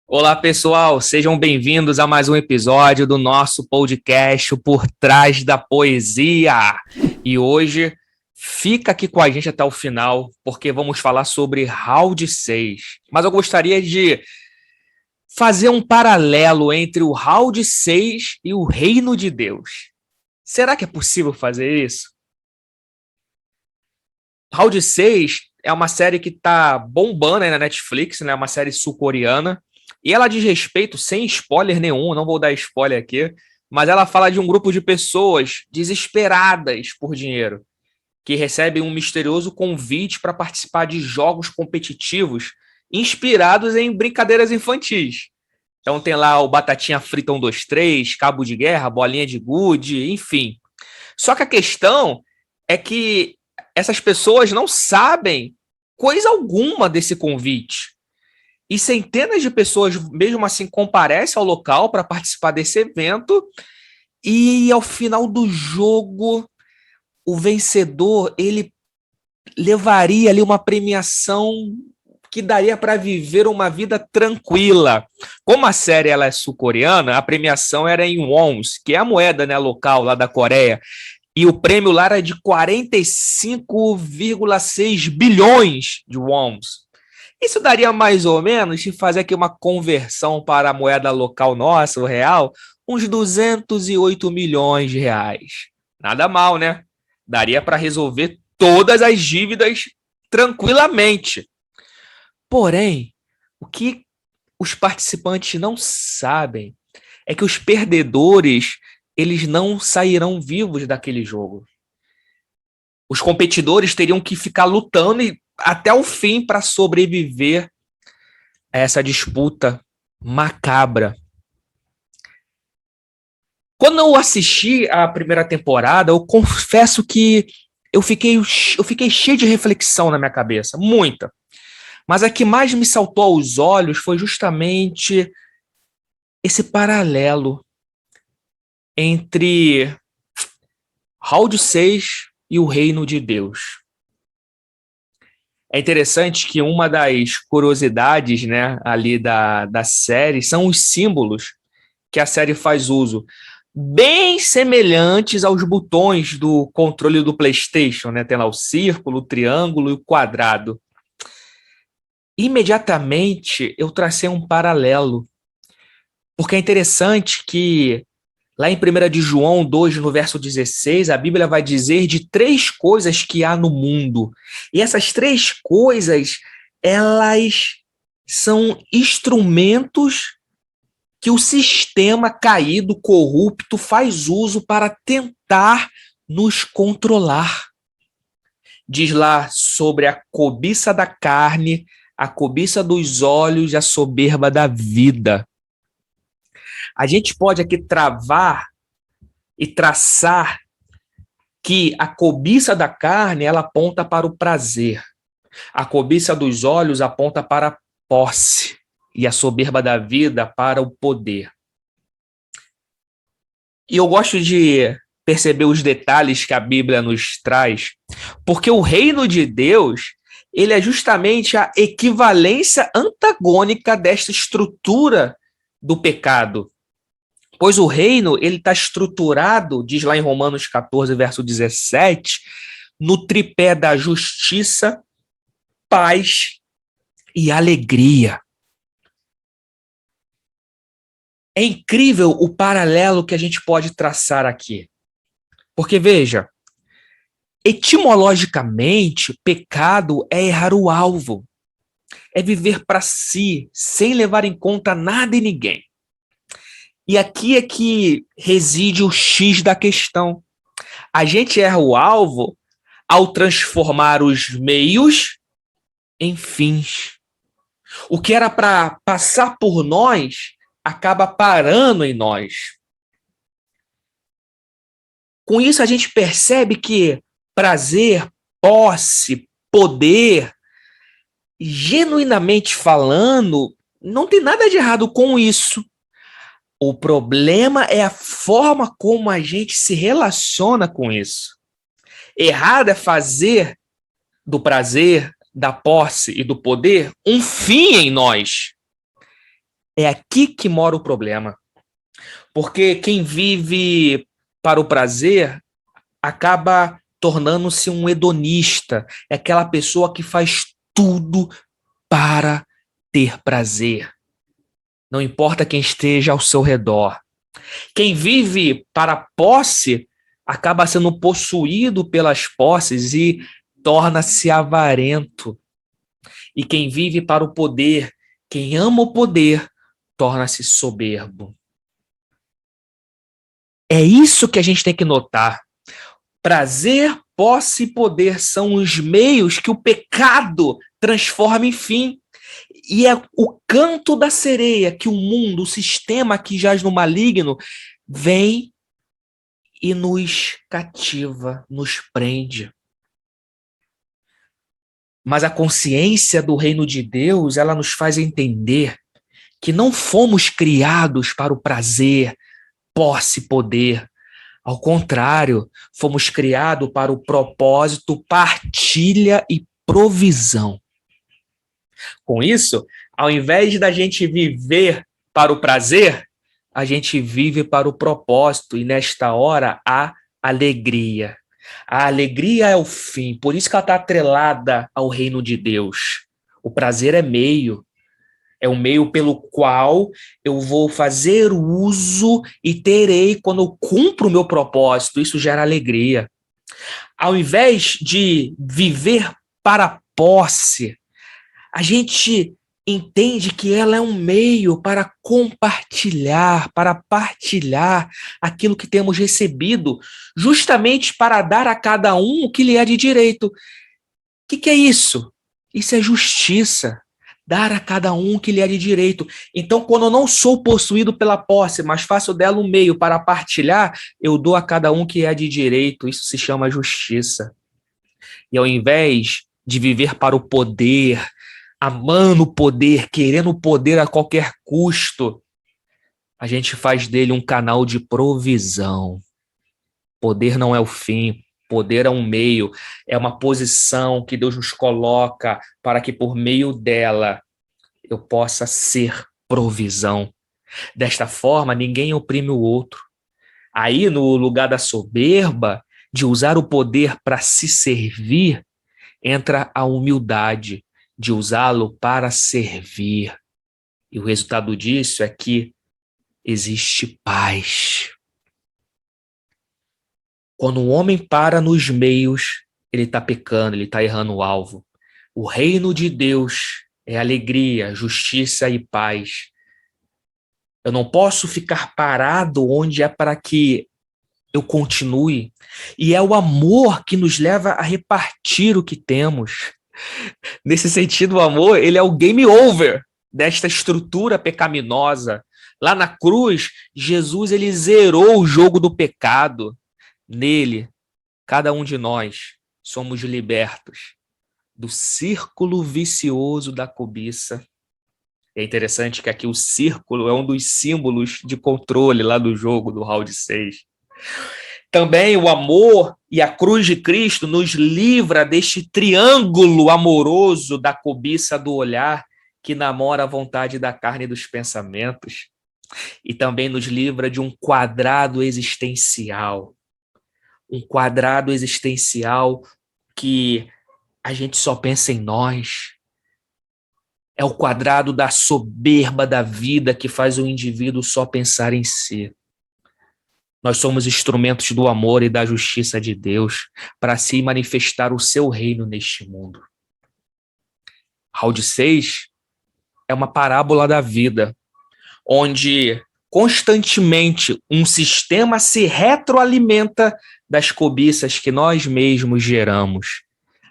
Olá, pessoal, sejam bem-vindos a mais um episódio do nosso podcast Por Trás da Poesia. E hoje, fica aqui com a gente até o final, porque vamos falar sobre Round 6. Mas eu gostaria de fazer um paralelo entre o Round 6 e o Reino de Deus. Será que é possível fazer isso? Round 6 é uma série que está bombando aí na Netflix, né? Uma série sul-coreana. E ela diz respeito, sem spoiler nenhum, não vou dar spoiler aqui, mas ela fala de um grupo de pessoas desesperadas por dinheiro, que recebem um misterioso convite para participar de jogos competitivos inspirados em brincadeiras infantis. Então tem lá o Batatinha Frita 1, 2, 3, Cabo de Guerra, Bolinha de Gude, enfim. Só que a questão é que essas pessoas não sabem coisa alguma desse convite. E centenas de pessoas, mesmo assim, comparecem ao local para participar desse evento. E ao final do jogo, o vencedor ele levaria ali uma premiação que daria para viver uma vida tranquila. Como a série ela é sul-coreana, a premiação era em wons, que é a moeda, né, local lá da Coreia. E o prêmio lá era de 45,6 bilhões de wons. Isso daria mais ou menos, se fazer aqui uma conversão para a moeda local nossa, o real, uns 208 milhões de reais. Nada mal, né? Daria para resolver todas as dívidas tranquilamente. Porém, o que os participantes não sabem é que os perdedores, eles não sairão vivos daquele jogo. Os competidores teriam que ficar lutando até o fim para sobreviver a essa disputa macabra. Quando eu assisti a primeira temporada, eu confesso que eu fiquei cheio de reflexão na minha cabeça, muita. Mas a que mais me saltou aos olhos foi justamente esse paralelo entre Round 6 e o Reino de Deus. É interessante que uma das curiosidades, né, ali da série são os símbolos que a série faz uso, bem semelhantes aos botões do controle do PlayStation, né? Tem lá o círculo, o triângulo e o quadrado. Imediatamente eu tracei um paralelo, porque é interessante que lá em 1 de João 2, no verso 16, a Bíblia vai dizer de três coisas que há no mundo. E essas três coisas, elas são instrumentos que o sistema caído, corrupto, faz uso para tentar nos controlar. Diz lá sobre a cobiça da carne, a cobiça dos olhos e a soberba da vida. A gente pode aqui travar e traçar que a cobiça da carne ela aponta para o prazer, a cobiça dos olhos aponta para a posse e a soberba da vida para o poder. E eu gosto de perceber os detalhes que a Bíblia nos traz, porque o reino de Deus ele é justamente a equivalência antagônica desta estrutura do pecado. Pois o reino ele está estruturado, diz lá em Romanos 14, verso 17, no tripé da justiça, paz e alegria. É incrível o paralelo que a gente pode traçar aqui. Porque, veja, etimologicamente, pecado é errar o alvo, é viver para si, sem levar em conta nada e ninguém. E aqui é que reside o X da questão. A gente erra o alvo ao transformar os meios em fins. O que era para passar por nós acaba parando em nós. Com isso, a gente percebe que prazer, posse, poder, genuinamente falando, não tem nada de errado com isso. O problema é a forma como a gente se relaciona com isso. Errado é fazer do prazer, da posse e do poder um fim em nós. É aqui que mora o problema. Porque quem vive para o prazer acaba tornando-se um hedonista. É aquela pessoa que faz tudo para ter prazer. Não importa quem esteja ao seu redor. Quem vive para a posse acaba sendo possuído pelas posses e torna-se avarento. E quem vive para o poder, quem ama o poder, torna-se soberbo. É isso que a gente tem que notar. Prazer, posse e poder são os meios que o pecado transforma em fim. E é o canto da sereia que o mundo, o sistema que jaz no maligno, vem e nos cativa, nos prende. Mas a consciência do reino de Deus, ela nos faz entender que não fomos criados para o prazer, posse e poder. Ao contrário, fomos criados para o propósito, partilha e provisão. Com isso, ao invés da gente viver para o prazer, a gente vive para o propósito, e nesta hora há alegria. A alegria é o fim, por isso que ela está atrelada ao reino de Deus. O prazer é o meio pelo qual eu vou fazer uso e terei quando eu cumpro o meu propósito. Isso gera alegria. Ao invés de viver para a posse, a gente entende que ela é um meio para compartilhar, para partilhar aquilo que temos recebido, justamente para dar a cada um o que lhe é de direito. O que é isso? Isso é justiça. Dar a cada um o que lhe é de direito. Então, quando eu não sou possuído pela posse, mas faço dela um meio para partilhar, eu dou a cada um o que é de direito. Isso se chama justiça. E ao invés de viver para o poder, amando o poder, querendo o poder a qualquer custo, a gente faz dele um canal de provisão. Poder não é o fim, poder é um meio, é uma posição que Deus nos coloca para que por meio dela eu possa ser provisão. Desta forma, ninguém oprime o outro. Aí, no lugar da soberba, de usar o poder para se servir, entra a humildade de usá-lo para servir. E o resultado disso é que existe paz. Quando o homem para nos meios, ele está pecando, ele está errando o alvo. O reino de Deus é alegria, justiça e paz. Eu não posso ficar parado onde é para que eu continue. E é o amor que nos leva a repartir o que temos. Nesse sentido, o amor, ele é o game over desta estrutura pecaminosa. Lá na cruz, Jesus ele zerou o jogo do pecado. Nele, cada um de nós somos libertos do círculo vicioso da cobiça. É interessante que aqui o círculo é um dos símbolos de controle lá do jogo, do round 6. Também o amor e a cruz de Cristo nos livra deste triângulo amoroso da cobiça do olhar que namora a vontade da carne e dos pensamentos. E também nos livra de um quadrado existencial. Um quadrado existencial que a gente só pensa em nós. É o quadrado da soberba da vida que faz o indivíduo só pensar em si. Nós somos instrumentos do amor e da justiça de Deus para se manifestar o seu reino neste mundo. Round 6 é uma parábola da vida, onde constantemente um sistema se retroalimenta das cobiças que nós mesmos geramos.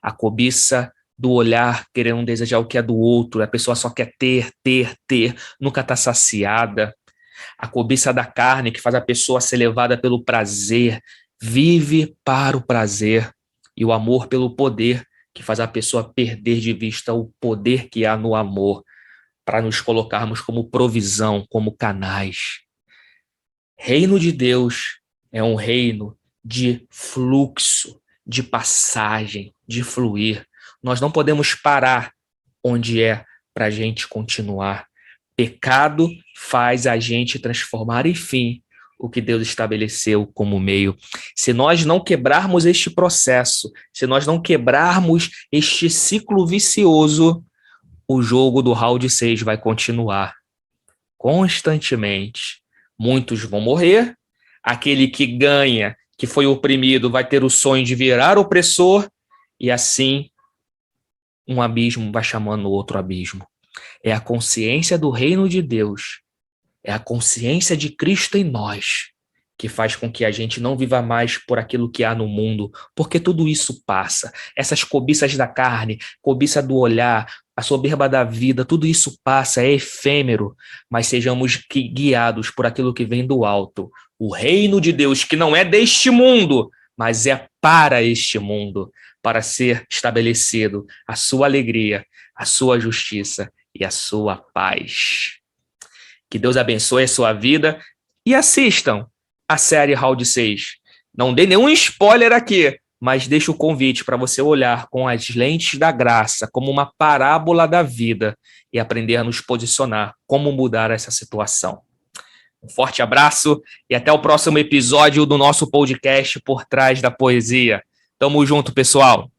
A cobiça do olhar querendo desejar o que é do outro, a pessoa só quer ter, nunca está saciada. A cobiça da carne que faz a pessoa ser levada pelo prazer, vive para o prazer. E o amor pelo poder, que faz a pessoa perder de vista o poder que há no amor, para nos colocarmos como provisão, como canais. Reino de Deus é um reino de fluxo, de passagem, de fluir. Nós não podemos parar onde é para a gente continuar. Pecado faz a gente transformar em fim o que Deus estabeleceu como meio. Se nós não quebrarmos este processo, se nós não quebrarmos este ciclo vicioso, o jogo do round 6 vai continuar constantemente. Muitos vão morrer, aquele que ganha, que foi oprimido, vai ter o sonho de virar opressor, e assim um abismo vai chamando outro abismo. É a consciência do reino de Deus, é a consciência de Cristo em nós, que faz com que a gente não viva mais por aquilo que há no mundo, porque tudo isso passa. Essas cobiças da carne, cobiça do olhar, a soberba da vida, tudo isso passa, é efêmero, mas sejamos guiados por aquilo que vem do alto. O reino de Deus, que não é deste mundo, mas é para este mundo, para ser estabelecido a sua alegria, a sua justiça e a sua paz. Que Deus abençoe a sua vida e assistam a série Round 6. Não dê nenhum spoiler aqui, mas deixo o convite para você olhar com as lentes da graça, como uma parábola da vida, e aprender a nos posicionar, como mudar essa situação. Um forte abraço e até o próximo episódio do nosso podcast Por Trás da Poesia. Tamo junto, pessoal!